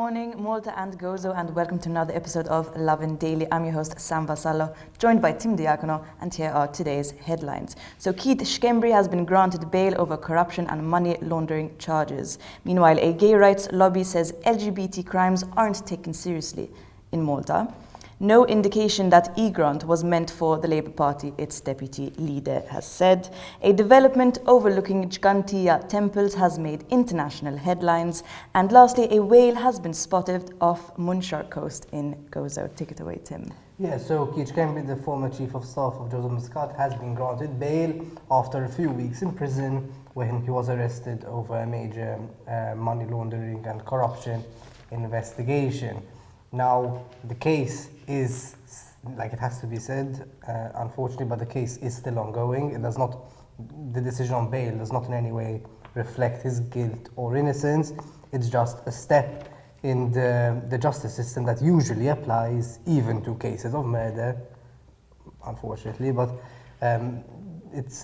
morning, Malta and Gozo, and welcome to another episode of Lovin Daily. I'm your host, Sam Vasallo, joined by Tim Diacono, and here are today's headlines. So Keith SCHEMBRI has been granted bail over corruption and money laundering charges. Meanwhile, a gay rights lobby says LGBT crimes aren't taken seriously in Malta. No indication that EGRANT was meant for the Labour Party, its deputy leader has said. A development overlooking GGANTIJA temples has made international headlines. And lastly, a whale has been spotted off MUNXAR coast in Gozo. Take it away, Tim. Yeah, so Keith SCHEMBRI, the former chief of staff of Joseph Muscat, has been granted bail after a few weeks in prison when he was arrested over a major money laundering and corruption investigation. Now, the case is, like it has to be said, unfortunately, but the case is still ongoing. It does not, the decision on bail does not in any way reflect his guilt or innocence. It's just a step in the justice system that usually applies even to cases of murder, unfortunately, but unless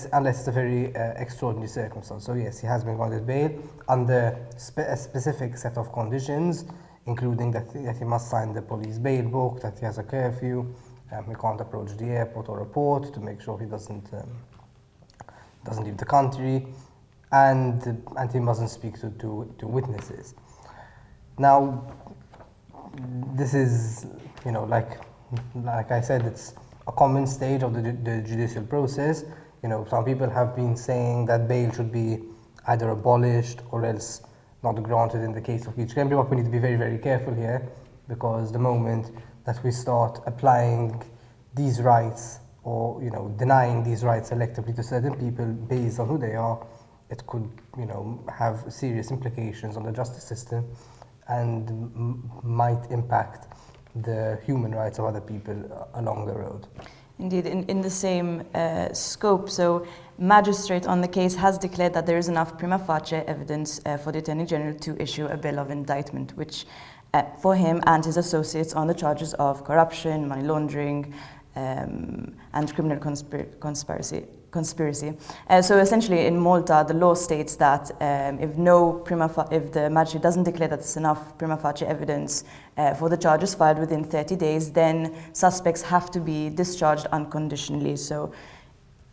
it's a very extraordinary circumstance. So yes, he has been granted bail under a specific set of conditions, including that he must sign the police bail book, that he has a curfew, he can't approach the airport or a port to make sure he doesn't leave the country, and he mustn't speak to witnesses. Now, this is, like I said, it's a common stage of the judicial process. Some people have been saying that bail should be either abolished or else not granted in the case of Keith SCHEMBRI, but we need to be very, very careful here, because the moment that we start applying these rights or, denying these rights selectively to certain people based on who they are, it could, have serious implications on the justice system and might impact the human rights of other people along the road. Indeed, in the same scope, so magistrate on the case has declared that there is enough prima facie evidence for the Attorney General to issue a bill of indictment, which for him and his associates on the charges of corruption, money laundering, and criminal conspiracy. So essentially in Malta, the law states that if the magistrate doesn't declare that there's enough prima facie evidence for the charges filed within 30 days, then suspects have to be discharged unconditionally. So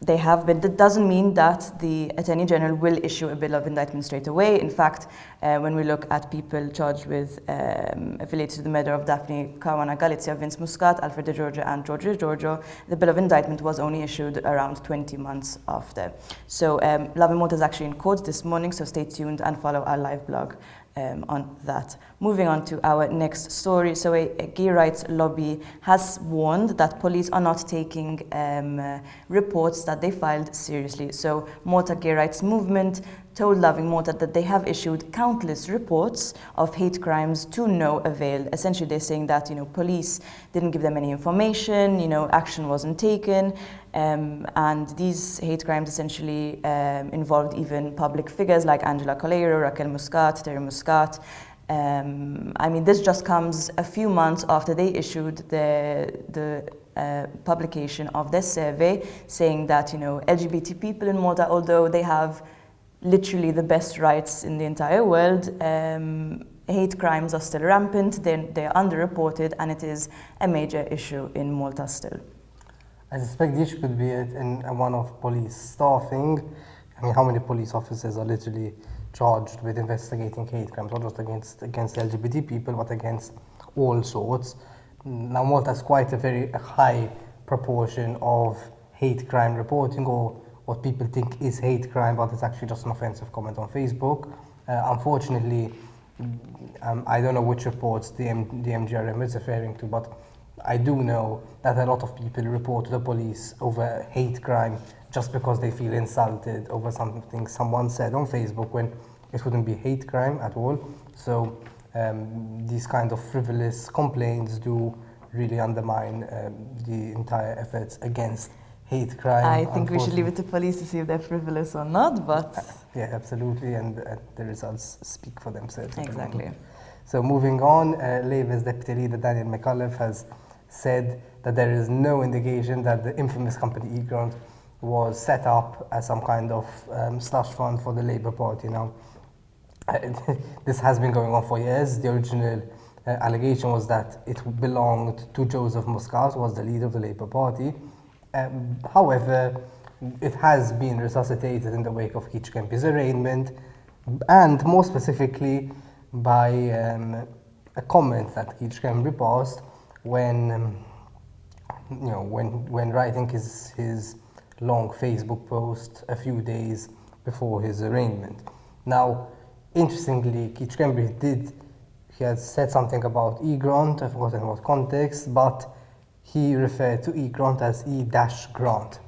they have been. That doesn't mean that the Attorney General will issue a bill of indictment straight away. In fact, when we look at people charged with affiliated to the murder of Daphne Caruana Galizia, Vince Muscat, Alfred De Giorgio and Giorgio Giorgio, the bill of indictment was only issued around 20 months after. So Lovin Malta is actually in court this morning, so stay tuned and follow our live blog on that. Moving on to our next story. So a gay rights lobby has warned that police are not taking reports that they filed seriously. So Malta Gay Rights Movement told Lovin Malta that they have issued countless reports of hate crimes to no avail. Essentially, they're saying that police didn't give them any information, action wasn't taken, and these hate crimes essentially involved even public figures like Angela Coleiro, Raquel Muscat, Terry Muscat. This just comes a few months after they issued the publication of their survey, saying that LGBT people in Malta, although they have literally the best rights in the entire world, hate crimes are still rampant, they're underreported, and it is a major issue in Malta still. I suspect the issue could be in one of police staffing. How many police officers are literally charged with investigating hate crimes, not just against LGBT people, but against all sorts. Now, Malta has quite a very high proportion of hate crime reporting, or what people think is hate crime, but it's actually just an offensive comment on Facebook. Unfortunately, I don't know which reports the MGRM is referring to, but I do know that a lot of people report to the police over hate crime just because they feel insulted over something someone said on Facebook, when it wouldn't be hate crime at all. So these kind of frivolous complaints do really undermine the entire efforts against hate crime. I think we should leave it to police to see if they're frivolous or not, but... Yeah, absolutely, and the results speak for themselves. Exactly. So moving on, Labour's deputy leader Daniel McAuliffe has said that there is no indication that the infamous company EGRANT was set up as some kind of slush fund for the Labour Party. Now, this has been going on for years. The original allegation was that it belonged to Joseph Muscat, who was the leader of the Labour Party. However, it has been resuscitated in the wake of SCHEMBRI's arraignment, and more specifically by a comment that SCHEMBRI passed when writing his long Facebook post a few days before his arraignment. Now, interestingly, SCHEMBRI he had said something about EGRANT, I've forgotten what context, but he referred to EGRANT as E-Grant,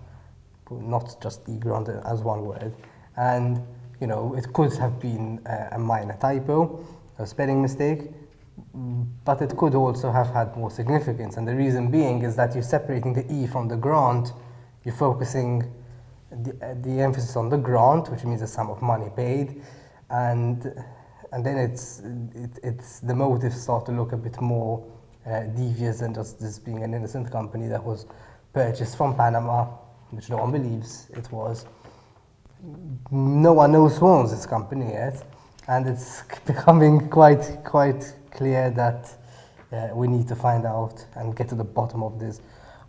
not just EGRANT as one word. And, it could have been a minor typo, a spelling mistake, but it could also have had more significance. And the reason being is that you're separating the E from the grant, you're focusing the emphasis on the grant, which means the sum of money paid, and then it's the motives start to look a bit more devious than just this being an innocent company that was purchased from Panama, which no one believes it was. No one knows who owns this company yet, and it's becoming quite clear that we need to find out and get to the bottom of this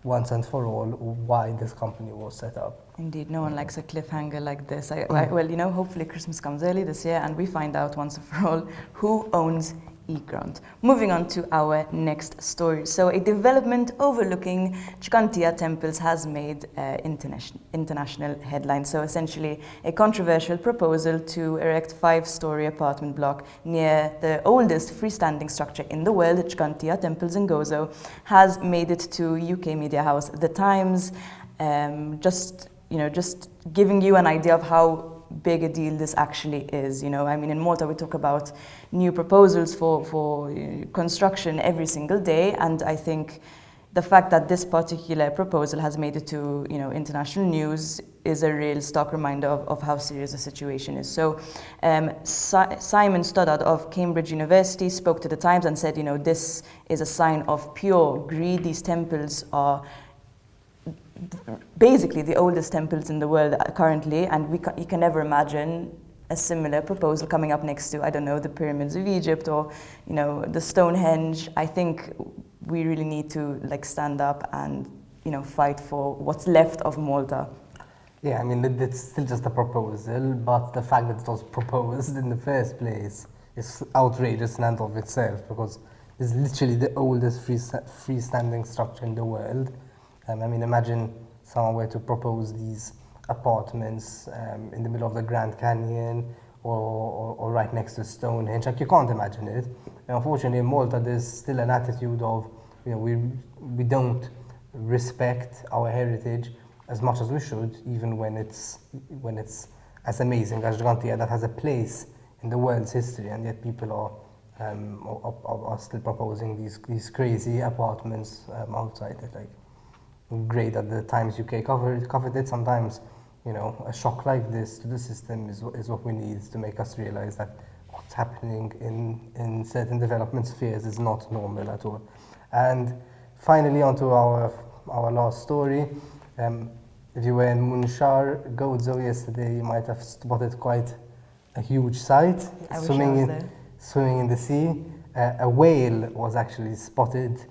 once and for all, why this company was set up. Indeed, no one likes a cliffhanger like this. Well, hopefully Christmas comes early this year and we find out once and for all who owns EGRANT. Moving on to our next story. So a development overlooking GGANTIJA temples has made international headlines. So essentially a controversial proposal to erect 5-story apartment block near the oldest freestanding structure in the world, GGANTIJA temples in Gozo, has made it to UK media house The Times. Just giving you an idea of how big a deal this actually is. In Malta we talk about new proposals for construction every single day, and I think the fact that this particular proposal has made it to international news is a real stark reminder of how serious the situation is. So Simon Stoddard of Cambridge University spoke to The Times and said, this is a sign of pure greed. These temples are basically the oldest temples in the world currently, and you can never imagine a similar proposal coming up next to, I don't know, the pyramids of Egypt or, the Stonehenge. I think we really need to stand up and, fight for what's left of Malta. Yeah, it's still just a proposal, but the fact that it was proposed in the first place is outrageous in and of itself, because it's literally the oldest freestanding structure in the world. Imagine someone were to propose these apartments in the middle of the Grand Canyon or right next to Stonehenge. You can't imagine it. And unfortunately, in Malta, there's still an attitude of, we don't respect our heritage as much as we should, even when it's as amazing as GGANTIJA, that has a place in the world's history, and yet people are still proposing these crazy apartments outside it. Great that the Times UK covered it. Sometimes, a shock like this to the system is what we need to make us realize that what's happening in certain development spheres is not normal at all. And finally, onto our last story. If you were in MUNXAR, Gozo yesterday, you might have spotted quite a huge sight swimming in the sea. A whale was actually spotted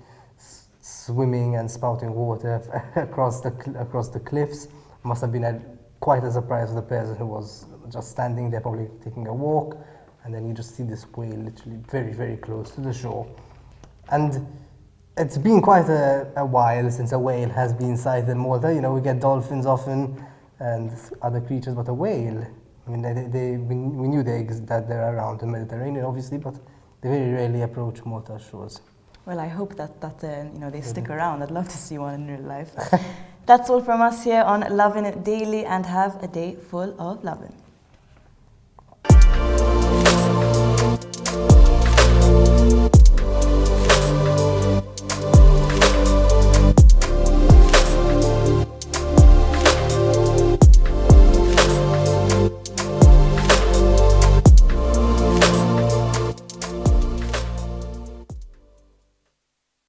swimming and spouting water across the cliffs. Must have been quite a surprise for the person who was just standing there, probably taking a walk, and then you just see this whale literally very, very close to the shore. And it's been quite a while since a whale has been sighted in Malta. We get dolphins often and other creatures, but a whale, we knew that they're around the Mediterranean, obviously, but they very rarely approach Malta's shores. Well, I hope that they stick around. I'd love to see one in real life. That's all from us here on Lovin Daily, and have a day full of lovin'.